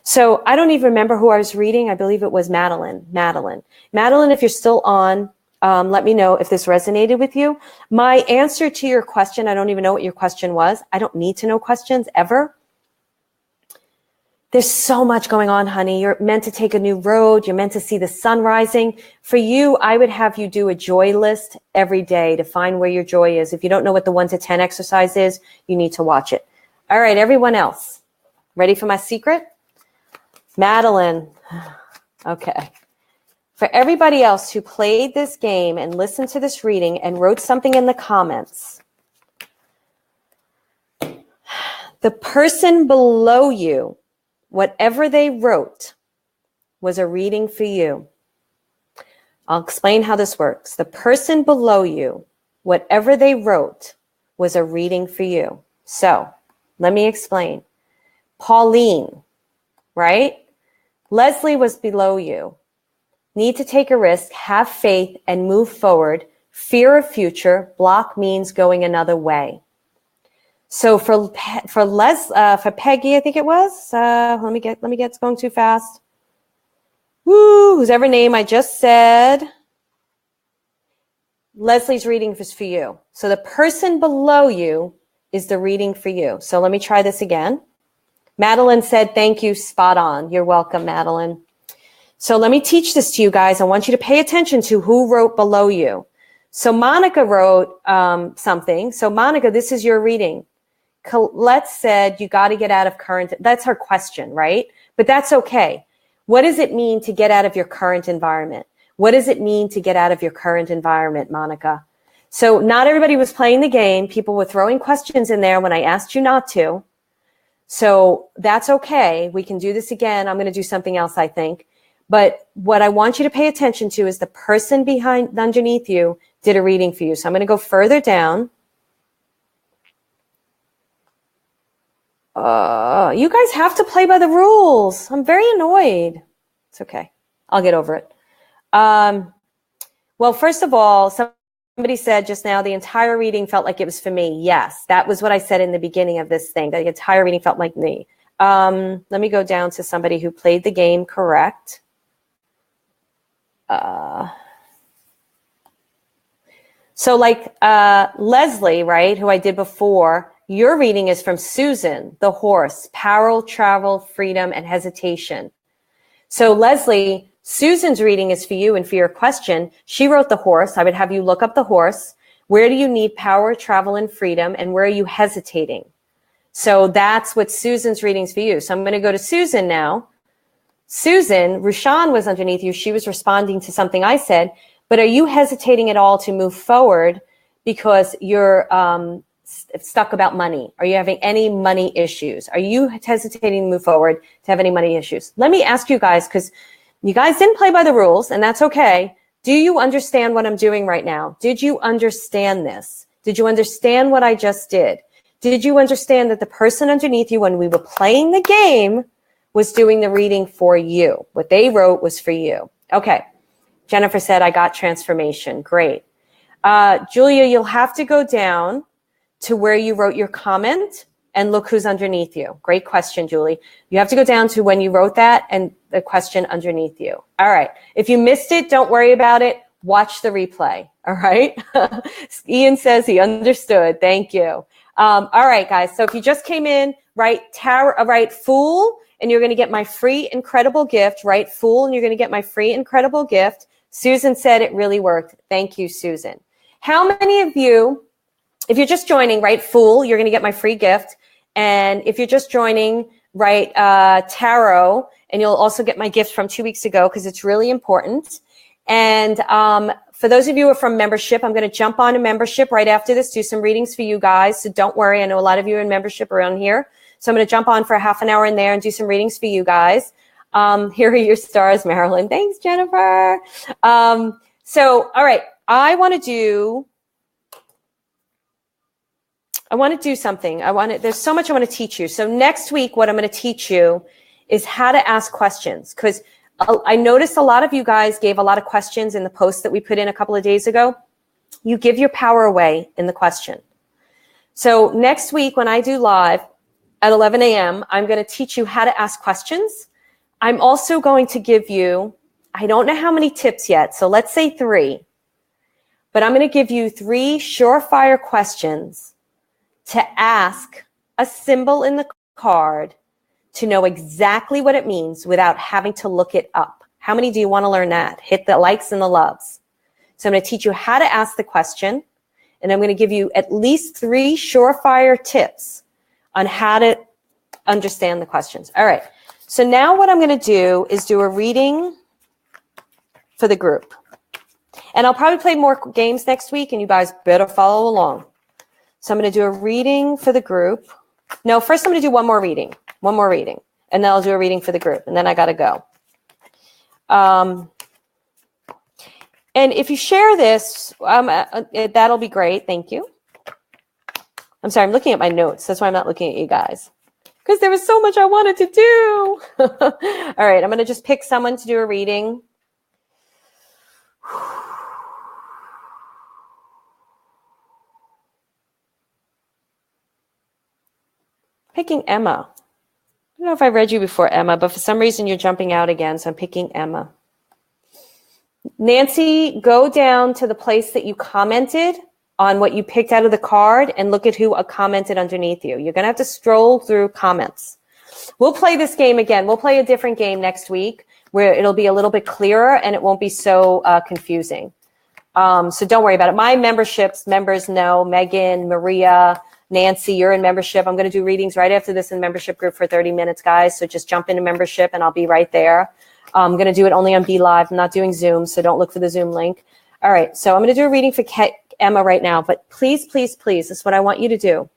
So I don't even remember who I was reading. I believe it was Madeline. Madeline, if you're still on, let me know if this resonated with you. My answer to your question, I don't even know what your question was. I don't need to know questions ever. There's so much going on, honey. You're meant to take a new road. You're meant to see the sun rising. For you, I would have you do a joy list every day to find where your joy is. If you don't know what the 1 to 10 exercise is, you need to watch it. All right, everyone else. Ready for my secret? Madeline. Okay. For everybody else who played this game and listened to this reading and wrote something in the comments, the person below you, whatever they wrote, was a reading for you. I'll explain how this works. The person below you, whatever they wrote, was a reading for you. So let me explain. Pauline, right? Leslie was below you. Need to take a risk, have faith, and move forward. Fear of future, block means going another way. So for Peggy, I think it was. Let me get. It's going too fast. Woo! Whoever name I just said. Leslie's reading is for you. So the person below you is the reading for you. So let me try this again. Madeline said, thank you, spot on. You're welcome, Madeline. So let me teach this to you guys. I want you to pay attention to who wrote below you. So Monica wrote something. So Monica, this is your reading. Colette said, you got to get out of current. That's her question, right? But that's okay. What does it mean to get out of your current environment? What does it mean to get out of your current environment, Monica? So not everybody was playing the game. People were throwing questions in there when I asked you not to. So that's okay. We can do this again. I'm going to do something else, I think. But what I want you to pay attention to is the person underneath you did a reading for you. So I'm going to go further down. You guys have to play by the rules. I'm very annoyed. It's okay. I'll get over it. Well, first of all, somebody said just now the entire reading felt like it was for me. Yes, that was what I said in the beginning of this thing. The entire reading felt like me. Let me go down to somebody who played the game correct. So like Leslie, right, who I did before, your reading is from Susan, the horse, power, travel, freedom, and hesitation. So Leslie, Susan's reading is for you and for your question. She wrote the horse. I would have you look up the horse. Where do you need power, travel, and freedom? And where are you hesitating? So that's what Susan's reading is for you. So I'm going to go to Susan now. Susan, Rushan was underneath you. She was responding to something I said. But are you hesitating at all to move forward because you're stuck about money? Are you having any money issues? Are you hesitating to move forward to have any money issues? Let me ask you guys, because you guys didn't play by the rules, and that's okay. Do you understand what I'm doing right now? Did you understand this? Did you understand what I just did? Did you understand that the person underneath you, when we were playing the game, was doing the reading for you? What they wrote was for you. Okay. Jennifer said, I got transformation. Great. Julia, you'll have to go down to where you wrote your comment. and look who's underneath you. Great question, Julie. You have to go down to when you wrote that and the question underneath you. All right. If you missed it, don't worry about it. Watch the replay. All right. Ian says he understood. Thank you. All right, guys. So if you just came in, write Fool, and you're going to get my free incredible gift. Write Fool, and you're going to get my free incredible gift. Susan said it really worked. Thank you, Susan. How many of you, if you're just joining, write Fool, you're going to get my free gift. And if you're just joining, write Tarot, and you'll also get my gift from 2 weeks ago because it's really important. And for those of you who are from membership, I'm going to jump on a membership right after this, do some readings for you guys. So don't worry. I know a lot of you are in membership around here. So I'm going to jump on for a half an hour in there and do some readings for you guys. Here are your stars, Marilyn. Thanks, Jennifer. So, all right. I want to do something. There's so much I want to teach you. So next week, what I'm going to teach you is how to ask questions, because I noticed a lot of you guys gave a lot of questions in the post that we put in a couple of days ago. You give your power away in the question. So next week when I do live at 11 a.m., I'm going to teach you how to ask questions. I'm also going to give you, I don't know how many tips yet, so let's say 3. But I'm going to give you 3 surefire questions to ask a symbol in the card to know exactly what it means without having to look it up. How many do you want to learn that? Hit the likes and the loves. So I'm going to teach you how to ask the question, and I'm going to give you at least 3 surefire tips on how to understand the questions. All right. So now what I'm going to do is do a reading for the group. And I'll probably play more games next week, and you guys better follow along. So I'm going to do a reading for the group. No, first I'm going to do one more reading, and then I'll do a reading for the group, and then I got to go. And if you share this, that'll be great. Thank you. I'm sorry, I'm looking at my notes. That's why I'm not looking at you guys, because there was so much I wanted to do. All right, I'm going to just pick someone to do a reading. Picking Emma. I don't know if I read you before, Emma, but for some reason you're jumping out again, so I'm picking Emma. Nancy, go down to the place that you commented on what you picked out of the card and look at who commented underneath you. You're going to have to stroll through comments. We'll play this game again. We'll play a different game next week where it'll be a little bit clearer and it won't be so confusing. So don't worry about it. My members know, Megan, Maria, Nancy, you're in membership. I'm going to do readings right after this in membership group for 30 minutes, guys. So just jump into membership and I'll be right there. I'm going to do it only on BeLive. I'm not doing Zoom, so don't look for the Zoom link. All right. So I'm going to do a reading for Emma right now. But please, please, please, this is what I want you to do.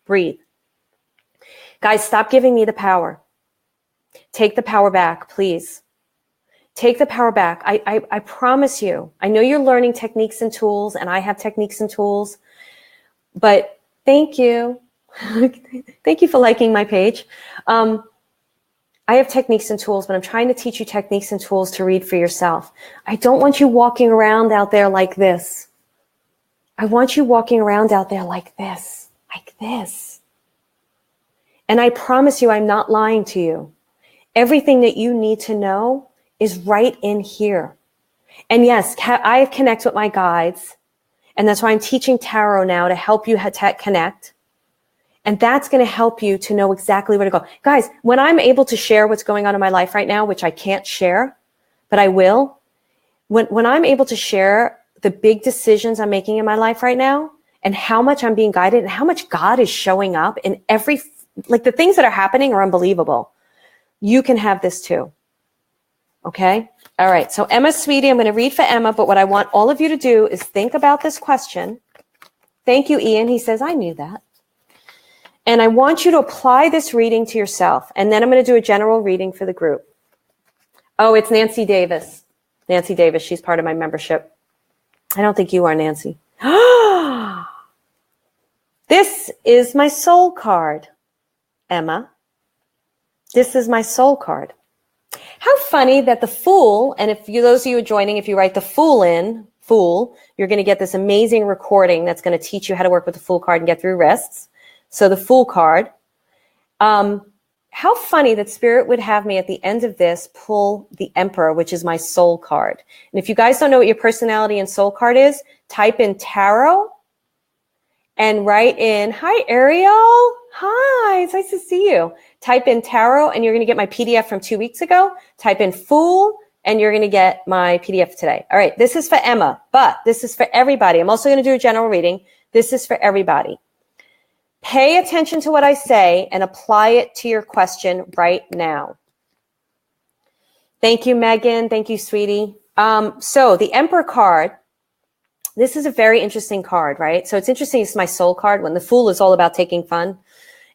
Breathe. Guys, stop giving me the power. Take the power back, please. Take the power back. I promise you. I know you're learning techniques and tools, and I have techniques and tools. But thank you. Thank you for liking my page. I have techniques and tools, but I'm trying to teach you techniques and tools to read for yourself. I don't want you walking around out there like this. I want you walking around out there like this, like this. And I promise you, I'm not lying to you. Everything that you need to know is right in here. And yes, I connect with my guides. And that's why I'm teaching tarot now to help you connect. And that's going to help you to know exactly where to go. Guys, when I'm able to share what's going on in my life right now, which I can't share, but I will, when I'm able to share the big decisions I'm making in my life right now and how much I'm being guided and how much God is showing up in the things that are happening are unbelievable. You can have this too. Okay? All right. So Emma, sweetie, I'm going to read for Emma, but what I want all of you to do is think about this question. Thank you, Ian. He says, I knew that. And I want you to apply this reading to yourself. And then I'm going to do a general reading for the group. Oh, it's Nancy Davis. Nancy Davis. She's part of my membership. I don't think you are, Nancy. This is my soul card, Emma. This is my soul card. How funny that the Fool, and those of you who are joining, if you write the Fool in, Fool, you're going to get this amazing recording that's going to teach you how to work with the Fool card and get through risks. So the Fool card. How funny that Spirit would have me at the end of this pull the Emperor, which is my soul card. And if you guys don't know what your personality and soul card is, type in tarot and write in, hi, Ariel. Hi, it's nice to see you. Type in tarot and you're going to get my PDF from 2 weeks ago. Type in Fool and you're going to get my PDF today. All right, this is for Emma, but this is for everybody. I'm also going to do a general reading. This is for everybody. Pay attention to what I say and apply it to your question right now. Thank you, Megan. Thank you, sweetie. So the Emperor card, this is a very interesting card, right? So it's interesting. It's my soul card when the Fool is all about taking fun.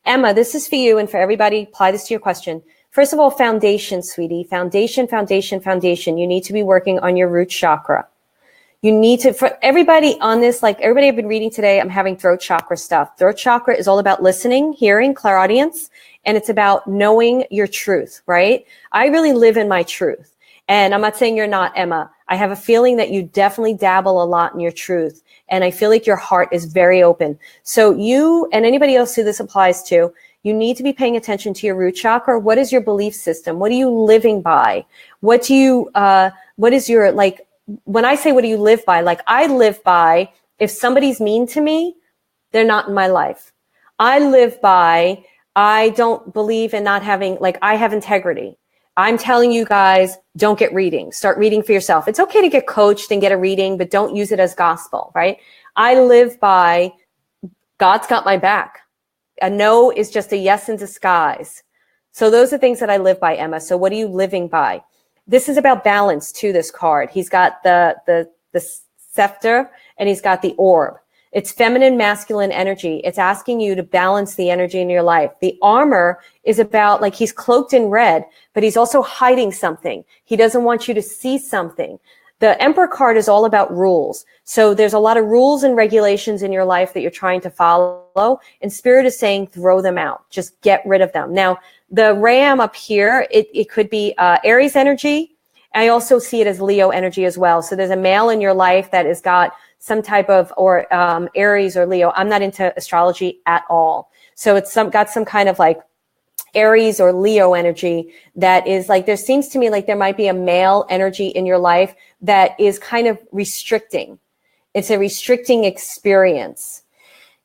Emma, this is for you and for everybody. Apply this to your question. First of all, foundation, sweetie. Foundation, foundation, foundation. You need to be working on your root chakra. You need to, for everybody on this, like everybody I've been reading today, I'm having throat chakra stuff. Throat chakra is all about listening, hearing, clairaudience, and it's about knowing your truth, right? I really live in my truth. And I'm not saying you're not, Emma. I have a feeling that you definitely dabble a lot in your truth. And I feel like your heart is very open. So you and anybody else who this applies to, you need to be paying attention to your root chakra. What is your belief system? What are you living by? What is your, like, when I say what do you live by, like I live by, if somebody's mean to me, they're not in my life. I live by, I don't believe in not having, like I have integrity. I'm telling you guys, don't get reading. Start reading for yourself. It's okay to get coached and get a reading, but don't use it as gospel, right? I live by, God's got my back. A no is just a yes in disguise. So those are things that I live by, Emma. So what are you living by? This is about balance too, this card. He's got the scepter and he's got the orb. It's feminine, masculine energy. It's asking you to balance the energy in your life. The armor is about, like, he's cloaked in red, but he's also hiding something. He doesn't want you to see something. The Emperor card is all about rules. So there's a lot of rules and regulations in your life that you're trying to follow. And Spirit is saying, throw them out. Just get rid of them. Now, the Ram up here, it could be Aries energy. I also see it as Leo energy as well. So there's a male in your life that has got some type of, or Aries or Leo. I'm not into astrology at all. So it's got some kind of like Aries or Leo energy that is like, there seems to me like there might be a male energy in your life that is kind of restricting. It's a restricting experience.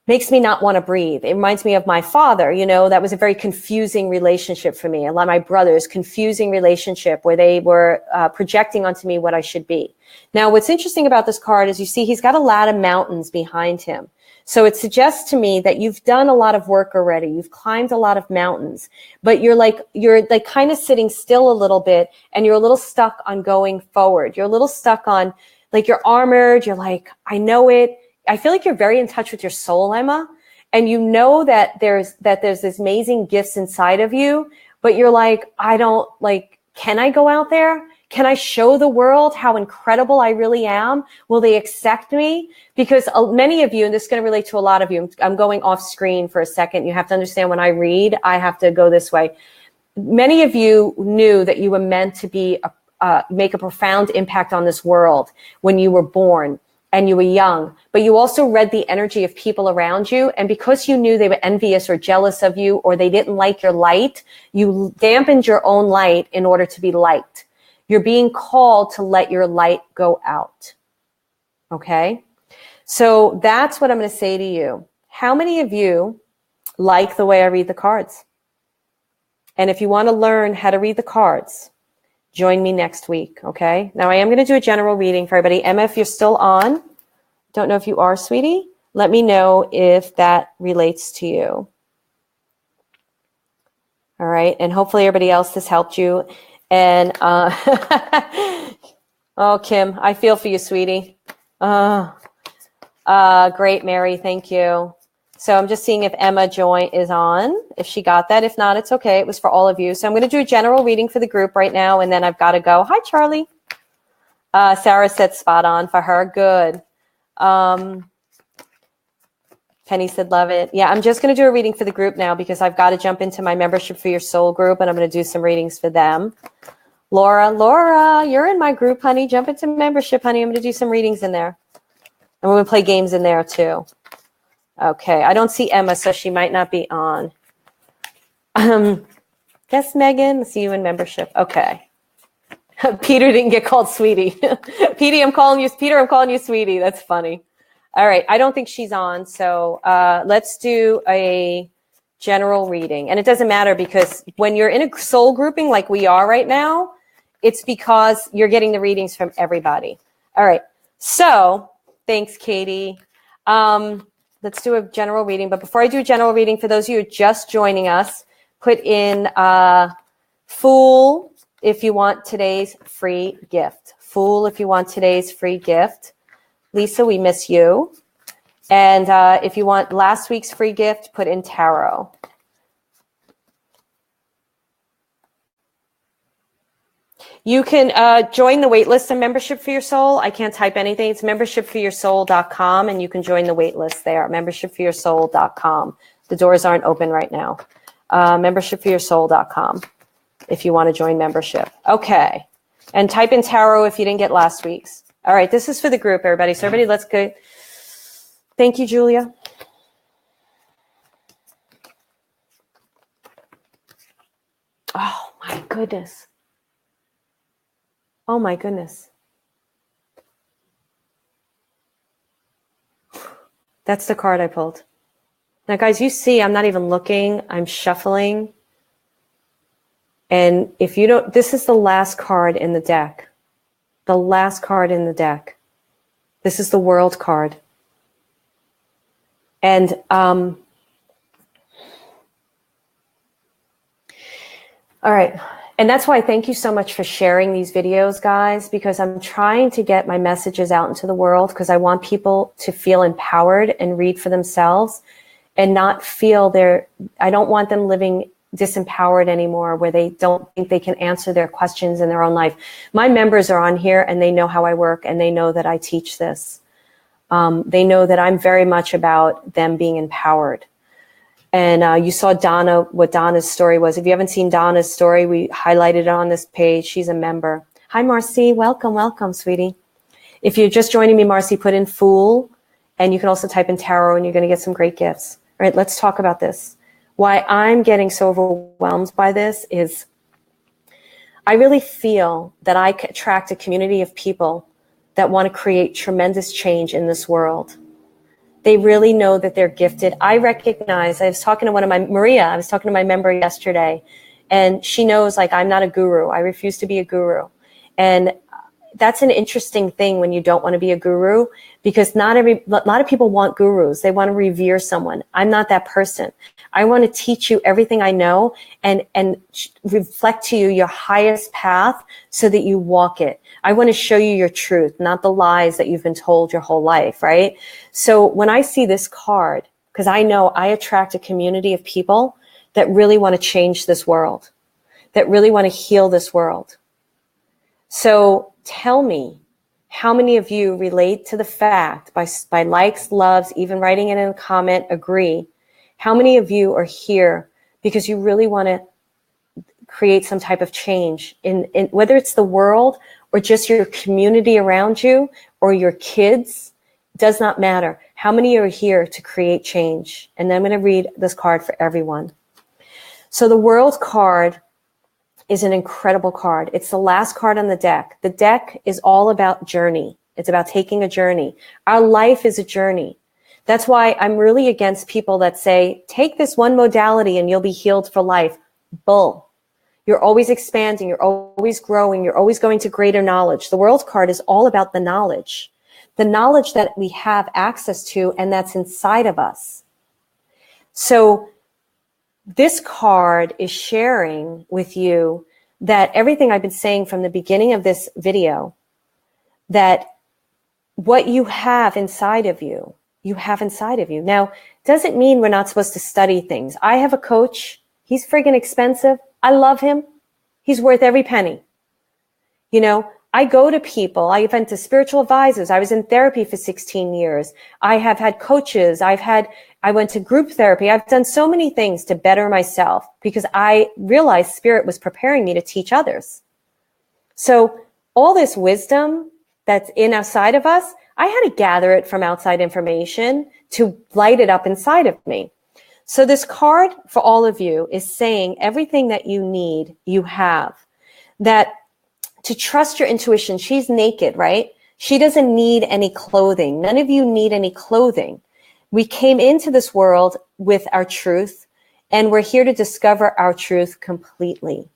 Makes me not want to breathe. It reminds me of my father, you know, that was a very confusing relationship for me. A lot of my brothers, confusing relationship where they were projecting onto me what I should be. Now, what's interesting about this card is you see he's got a lot of mountains behind him. So it suggests to me that you've done a lot of work already. You've climbed a lot of mountains, but you're like kind of sitting still a little bit and you're a little stuck on going forward. You're a little stuck on, like, you're armored. You're like, I know it. I feel like you're very in touch with your soul, Emma. And you know that there's this amazing gifts inside of you, but you're like, I don't, like, can I go out there? Can I show the world how incredible I really am? Will they accept me? Because many of you, and this is going to relate to a lot of you, I'm going off screen for a second. You have to understand when I read, I have to go this way. Many of you knew that you were meant to be make a profound impact on this world when you were born and you were young, but you also read the energy of people around you. And because you knew they were envious or jealous of you, or they didn't like your light, you dampened your own light in order to be liked. You're being called to let your light go out. Okay? So that's what I'm going to say to you. How many of you like the way I read the cards? And if you want to learn how to read the cards, join me next week, okay? Now, I am going to do a general reading for everybody. Emma, if you're still on, don't know if you are, sweetie. Let me know if that relates to you. All right? And hopefully everybody else, this helped you. And, oh, Kim, I feel for you, sweetie. Great, Mary, thank you. So I'm just seeing if Emma is on, if she got that. If not, it's okay. It was for all of you. So I'm going to do a general reading for the group right now, and then I've got to go. Hi, Charlie. Sarah said spot on for her. Good. Penny said love it. Yeah, I'm just going to do a reading for the group now because I've got to jump into my membership for your soul group, and I'm going to do some readings for them. Laura, you're in my group, honey. Jump into membership, honey. I'm going to do some readings in there. And we're going to play games in there, too. Okay, I don't see Emma, so she might not be on. Yes, Megan, see you in membership. Okay. Peter didn't get called sweetie. Peter, I'm calling you sweetie. That's funny. All right, I don't think she's on, so let's do a general reading. And it doesn't matter because when you're in a soul grouping like we are right now, it's because you're getting the readings from everybody. All right, so thanks, Katie. Let's do a general reading. But before I do a general reading, for those of you who are just joining us, put in Fool if you want today's free gift. Fool if you want today's free gift. Lisa, we miss you. And if you want last week's free gift, put in Tarot. You can join the waitlist and Membership for Your Soul. I can't type anything. It's membershipforyoursoul.com, and you can join the waitlist there, membershipforyoursoul.com. The doors aren't open right now. Membershipforyoursoul.com if you want to join membership. Okay. And type in Tarot if you didn't get last week's. All right, this is for the group, everybody. So everybody, let's go. Thank you, Julia. Oh, my goodness. Oh, my goodness. That's the card I pulled. Now, guys, you see I'm not even looking. I'm shuffling. And if you don't, this is the last card in the deck. The last card in the deck. This is the World card. And all right. And that's why thank you so much for sharing these videos, guys, because I'm trying to get my messages out into the world because I want people to feel empowered and read for themselves and not feel I don't want them living disempowered anymore where they don't think they can answer their questions in their own life. My members are on here and they know how I work and they know that I teach this. They know that I'm very much about them being empowered. And you saw Donna, what Donna's story was. If you haven't seen Donna's story, we highlighted it on this page. She's a member. Hi, Marcy. Welcome, welcome, sweetie. If you're just joining me, Marcy, put in Fool. And you can also type in Tarot and you're going to get some great gifts. All right, let's talk about this. Why I'm getting so overwhelmed by this is I really feel that I attract a community of people that want to create tremendous change in this world. They really know that they're gifted. I recognize, I was talking to my member yesterday, and she knows, like, I'm not a guru. I refuse to be a guru. And that's an interesting thing when you don't want to be a guru, because a lot of people want gurus. They want to revere someone. I'm not that person. I want to teach you everything I know and reflect to you your highest path so that you walk it. I want to show you your truth, not the lies that you've been told your whole life, right? So when I see this card, because I know I attract a community of people that really want to change this world, that really want to heal this world. So tell me, how many of you relate to the fact by likes, loves, even writing it in a comment, agree? How many of you are here because you really want to create some type of change in whether it's the world or just your community around you or your kids? Does not matter. How many are here to create change? And then I'm going to read this card for everyone. So the World card is an incredible card. It's the last card on the deck. The deck is all about journey. It's about taking a journey. Our life is a journey. That's why I'm really against people that say, take this one modality and you'll be healed for life. Bull. You're always expanding. You're always growing. You're always going to greater knowledge. The World card is all about the knowledge that we have access to and that's inside of us. So this card is sharing with you that everything I've been saying from the beginning of this video, that what you have inside of you, you have inside of you. Now, doesn't mean we're not supposed to study things. I have a coach. He's friggin' expensive. I love him. He's worth every penny. You know, I go to people. I went to spiritual advisors. I was in therapy for 16 years. I have had coaches. I went to group therapy. I've done so many things to better myself because I realized Spirit was preparing me to teach others. So all this wisdom that's inside of us, I had to gather it from outside information to light it up inside of me. So this card for all of you is saying everything that you need, you have. That to trust your intuition. She's naked, right? She doesn't need any clothing. None of you need any clothing. We came into this world with our truth, and we're here to discover our truth completely.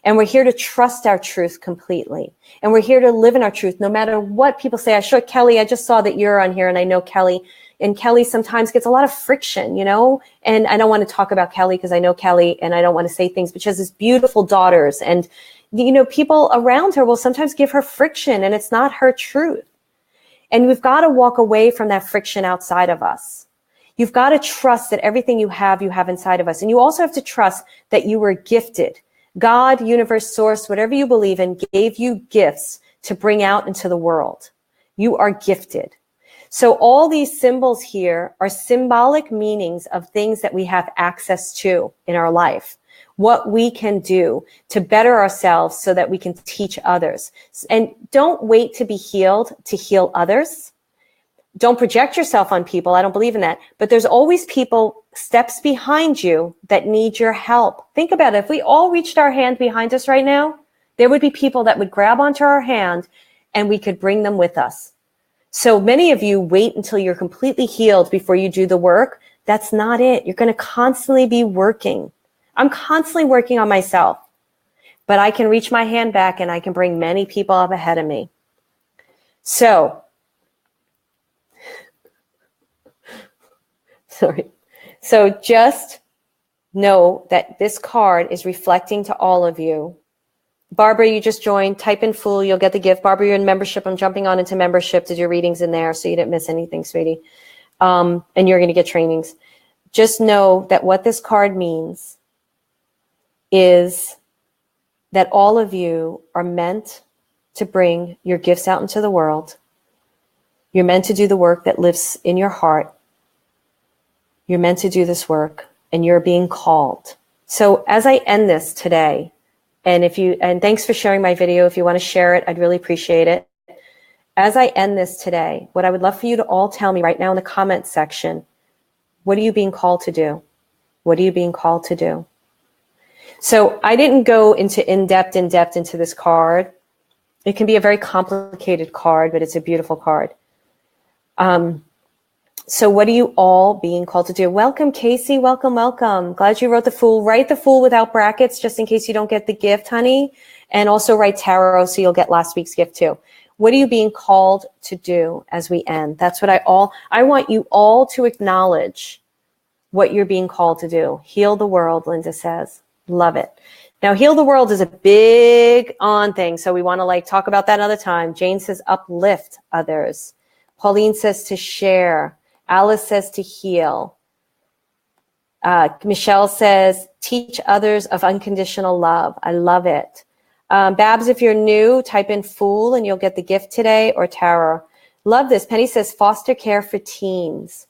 And we're here to trust our truth completely. And we're here to live in our truth, no matter what people say. Kelly, I just saw that you're on here, and I know Kelly. And Kelly sometimes gets a lot of friction, you know? And I don't want to talk about Kelly because I know Kelly, and I don't want to say things, but she has these beautiful daughters. And, you know, people around her will sometimes give her friction, and it's not her truth. And we've got to walk away from that friction outside of us. You've got to trust that everything you have inside of us. And you also have to trust that you were gifted. God, universe, source, whatever you believe in, gave you gifts to bring out into the world. You are gifted. So all these symbols here are symbolic meanings of things that we have access to in our life. What we can do to better ourselves so that we can teach others. And don't wait to be healed to heal others. Don't project yourself on people. I don't believe in that. But there's always people steps behind you that need your help. Think about it. If we all reached our hand behind us right now, there would be people that would grab onto our hand and we could bring them with us. So many of you wait until you're completely healed before you do the work. That's not it. You're going to constantly be working. I'm constantly working on myself, but I can reach my hand back and I can bring many people up ahead of me. So, sorry. So just know that this card is reflecting to all of you. Barbara, you just joined. Type in Fool. You'll get the gift. Barbara, you're in membership. I'm jumping on into membership. Did your readings in there so you didn't miss anything, sweetie. And you're going to get trainings. Just know that what this card means is that all of you are meant to bring your gifts out into the world. You're meant to do the work that lives in your heart. You're meant to do this work, and you're being called. So as I end this today, and thanks for sharing my video. If you want to share it, I'd really appreciate it. As I end this today, what I would love for you to all tell me right now in the comments section, what are you being called to do? What are you being called to do? So I didn't go into in-depth into this card. It can be a very complicated card, but it's a beautiful card. So what are you all being called to do? Welcome, Casey. Welcome, welcome. Glad you wrote the Fool. Write the Fool without brackets, just in case you don't get the gift, honey. And also write Tarot, so you'll get last week's gift too. What are you being called to do as we end? That's what I want you all to acknowledge what you're being called to do. Heal the world, Linda says. Love it. Now, heal the world is a big on thing, so we want to talk about that another time. Jane says uplift others. Pauline says to share. Alice says to heal. Michelle says teach others of unconditional love. I love it. Babs, if you're new, type in Fool and you'll get the gift today, or Tarot. Love this. Penny says foster care for teens.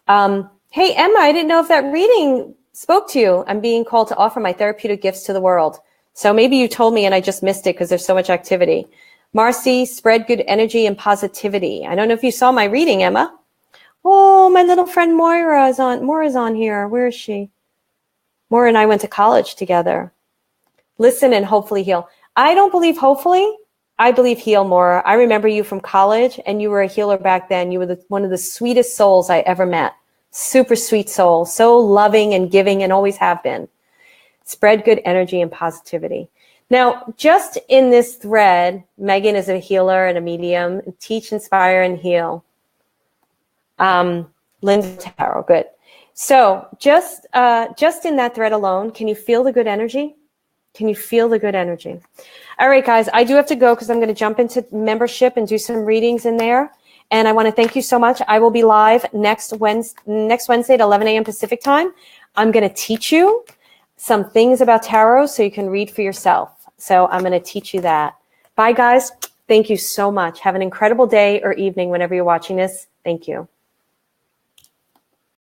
Hey, Emma, I didn't know if that reading spoke to you. I'm being called to offer my therapeutic gifts to the world. So maybe you told me and I just missed it because there's so much activity. Marcy, spread good energy and positivity. I don't know if you saw my reading, Emma. Oh, my little friend Moira is on. Moira's on here. Where is she? Moira and I went to college together. Listen and hopefully heal. I don't believe hopefully. I believe heal, Moira. I remember you from college, and you were a healer back then. You were one of the sweetest souls I ever met. Super sweet soul. So loving and giving, and always have been. Spread good energy and positivity. Now, just in this thread, Megan is a healer and a medium. Teach, inspire, and heal. Linda Tarot, good. So just in that thread alone, can you feel the good energy? Can you feel the good energy? All right, guys, I do have to go because I'm going to jump into membership and do some readings in there. And I want to thank you so much. I will be live next Wednesday at 11 a.m. Pacific time. I'm going to teach you some things about tarot so you can read for yourself. So I'm going to teach you that. Bye, guys. Thank you so much. Have an incredible day or evening whenever you're watching this. Thank you.